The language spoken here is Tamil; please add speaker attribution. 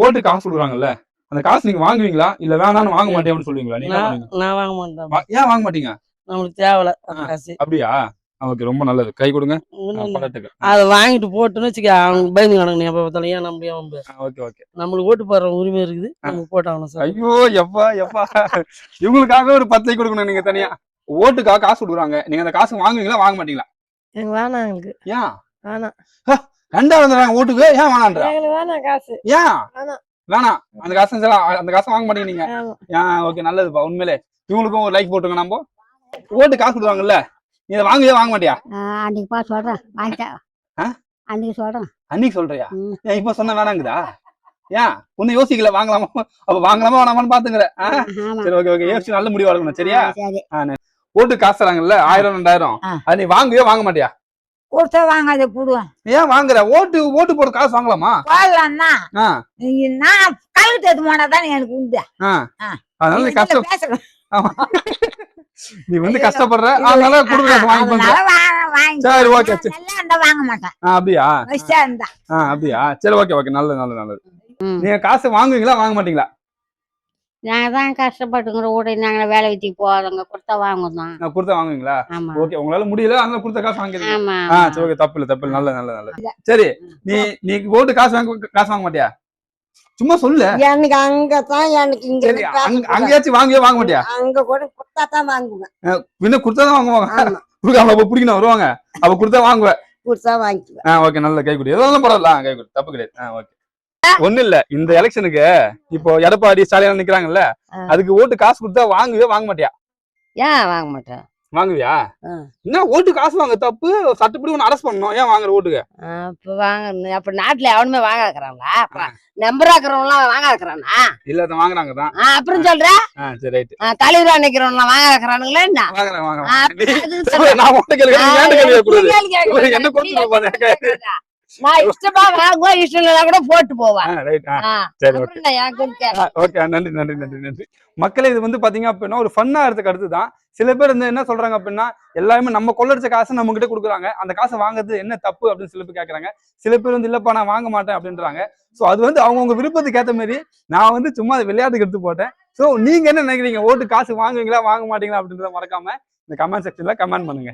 Speaker 1: ஓட்டு காசு கொடுக்குறாங்கல்ல, அந்த காசு நீங்க வாங்குவீங்களா இல்ல வேணாம்னு வாங்க மாட்டேன்னு சொல்லுவீங்களா? நீங்க
Speaker 2: நான் வாங்க மாட்டேன்.
Speaker 1: ஏன் வாங்க மாட்டீங்க?
Speaker 2: நம்மளுக்கு தேவையில்ல காசு.
Speaker 1: அப்படியா? ஓகே, ரொம்ப நல்லது. கை கொடுங்க.
Speaker 2: அதை வாங்கிட்டு போட்டுன்னு வச்சுக்க, அவங்க பயந்து கிடங்க. நீ எப்ப பார்த்தாலும் ஏன் நம்ப
Speaker 1: ஓகே ஓகே,
Speaker 2: நம்மளுக்கு ஓட்டு போடுற உரிமை இருக்குது, நம்ம போட்டாகணும் சார்.
Speaker 1: ஐயோ எப்பா எப்பா, இவங்களுக்காக ஒரு 10 கொடுக்கணும் நீங்க தனியா. ஓட்டுக்காக காசு கொடுக்குறாங்க, நீங்க அந்த காசு வாங்குவீங்களா வாங்க மாட்டீங்களா?
Speaker 2: எனக்கு வேணாம். எங்களுக்கு
Speaker 1: ஏன்
Speaker 2: வேணாம்?
Speaker 1: 2 வந்துடுறாங்க ஓட்டுக்கு, ஏன் வேணான்ற?
Speaker 2: எங்களுக்கு வேணாம் காசு.
Speaker 1: ஏன்
Speaker 2: வேணாம்?
Speaker 1: வேணாம் அந்த காசு, அந்த காசு வாங்க மாட்டீங்க நீங்க. ஓகே, நல்லதுப்பா. உண்மையிலே இவங்களுக்கும் ஒரு லைக் போட்டுங்க. நம்ம ஓட்டு காசு கொடுக்குறாங்கல்ல, நீ இதை வாங்கவே வாங்க மாட்டியா?
Speaker 3: அன்னைக்கு பா சொல்றேன், வாங்கிட்டேன். அன்னைக்கு சொல்றேன்.
Speaker 1: அன்னைக்கு சொல்றியா? ஏன் இப்ப சொன்ன வேணாங்குதா? ஏன் ஒன்னும் யோசிக்கல, வாங்கலாமா? அப்ப வாங்கலாமா வேணாமான்னு பாத்துங்கிற. சரி, ஓகே ஓகே, யோசிச்சு நல்ல முடிவு எடுக்கணும். சரியா? ஓட்டு காசு தராங்கல்ல, 1000 2000, அது நீ வாங்கவே வாங்க மாட்டியா?
Speaker 3: கொடுத்தா வாங்காத போடுவேன்.
Speaker 1: ஏன் வாங்குற? ஓட்டு போட காசு வாங்கலாமா?
Speaker 3: போடலாம்னா நான் கழுத்து போனாதான் எனக்கு உண்டு.
Speaker 1: அதனால நீ கஷ்டம் பேசணும். நீ வந்து கஷ்டப்படுற, அதனால கொடுக்குற வாங்கி பண்ற. சரி, ஓகே,
Speaker 3: வாங்க மாட்டேன்.
Speaker 1: அப்படியா? அப்படியா? சரி, ஓகே ஓகே, நல்லது நல்லது நல்லது. நீங்க காசு வாங்குவீங்களா வாங்க மாட்டீங்களா?
Speaker 3: நாங்க தான் கஷ்டப்பட்டுங்கிற கூட நாங்க வேலை வெட்டிக்கு போறவங்க கொடுத்தா வாங்குவோம்.
Speaker 1: கொடுத்தா வாங்குவீங்களா? ஓகே, உங்களால முடியல அதனால கொடுத்த காசு வாங்கிடுங்க. சரி, ஓகே, தப்பு இல்ல தப்பு இல்ல, நல்லது நல்லது நல்லது. சரி, நீ ஓட்டு காசு வாங்க மாட்டியா? சும்மா சொல்லு.
Speaker 3: எனக்கு அங்கதான், எனக்கு இங்க
Speaker 1: அங்கேயாச்சும் வாங்கவே வாங்க மாட்டியா?
Speaker 3: அங்க கூட கொடுத்தா தான் வாங்குவேன்.
Speaker 1: இன்னும் கொடுத்தாதான் வாங்குவாங்க. அப்ப பிடிக்கணும் வருவாங்க, அப்ப கொடுத்தா வாங்குவேன்.
Speaker 3: கொடுத்தா வாங்கிக்குவேன்.
Speaker 1: ஓகே, நல்ல கை கொடு, எதுவும் பரவாயில்ல, கை கொடு, தப்பு கிடையாது. ஓகே, ஒண்ணு இல்ல, இந்த எலெக்ஷனுக்கு இப்போ எடப்பாடி ஸ்டாலின் நிக்கிறாங்கல்ல, அதுக்கு ஓட்டு காசு கொடுத்தா வாங்கவே வாங்க மாட்டியா?
Speaker 3: ஏன் வாங்க மாட்டேன்?
Speaker 1: வாங்குவியா? என்ன ஓட்டு காசு வாங்க தப்பு, சட்டப்படி ஒண்ணு அரெஸ்ட் பண்ணணும். ஏன் வாங்குற ஓட்டுக்கு?
Speaker 3: அப்ப வாங்க, அப்ப நாட்டுல எவனுமே வாங்க இருக்கிறாங்களா? நம்பர் ஆக்குறவங்க எல்லாம் வாங்க இருக்கிறானா?
Speaker 1: இல்ல, வாங்குறாங்க தான்.
Speaker 3: அப்புறம் சொல்ற?
Speaker 1: சரி, ரைட்.
Speaker 3: தலைவரா நிக்கிறவங்க எல்லாம் வாங்க இருக்கிறானுங்களா? என்ன
Speaker 1: நான் ஓட்டு கேள்வி என்ன கொடுத்து
Speaker 3: நான் இஷ்டமா வாங்குவா, இஷ்டம் இல்ல கூட போட்டு போவேன்.
Speaker 1: நன்றி நன்றி நன்றி நன்றி. மக்களே, இது வந்து பாத்தீங்க அப்படின்னா ஒரு ஃபன்னா இடத்துக்கு அடுத்துதான். சில பேர் வந்து என்ன சொல்றாங்க அப்படின்னா, எல்லாருமே நம்ம கொள்ளடிச்ச காசு நம்ம கிட்ட கொடுக்குறாங்க, அந்த காசை வாங்குறது என்ன தப்பு அப்படின்னு சில பேர் கேட்கறாங்க. சில பேர் வந்து இல்லப்பா நான் வாங்க மாட்டேன் அப்படின்றாங்க. சோ அது வந்து அவங்கவுங்க விருப்பத்துக்கு ஏற்ற மாதிரி நான் வந்து சும்மா விளையாட்டுக்கு எடுத்து போட்டேன். சோ நீங்க என்ன நினைக்கிறீங்க? ஓட்டு காசு வாங்குவீங்களா வாங்க மாட்டீங்களா அப்படின்றத மறக்காம இந்த கமெண்ட் செக்ஷன்ல கமெண்ட் பண்ணுங்க.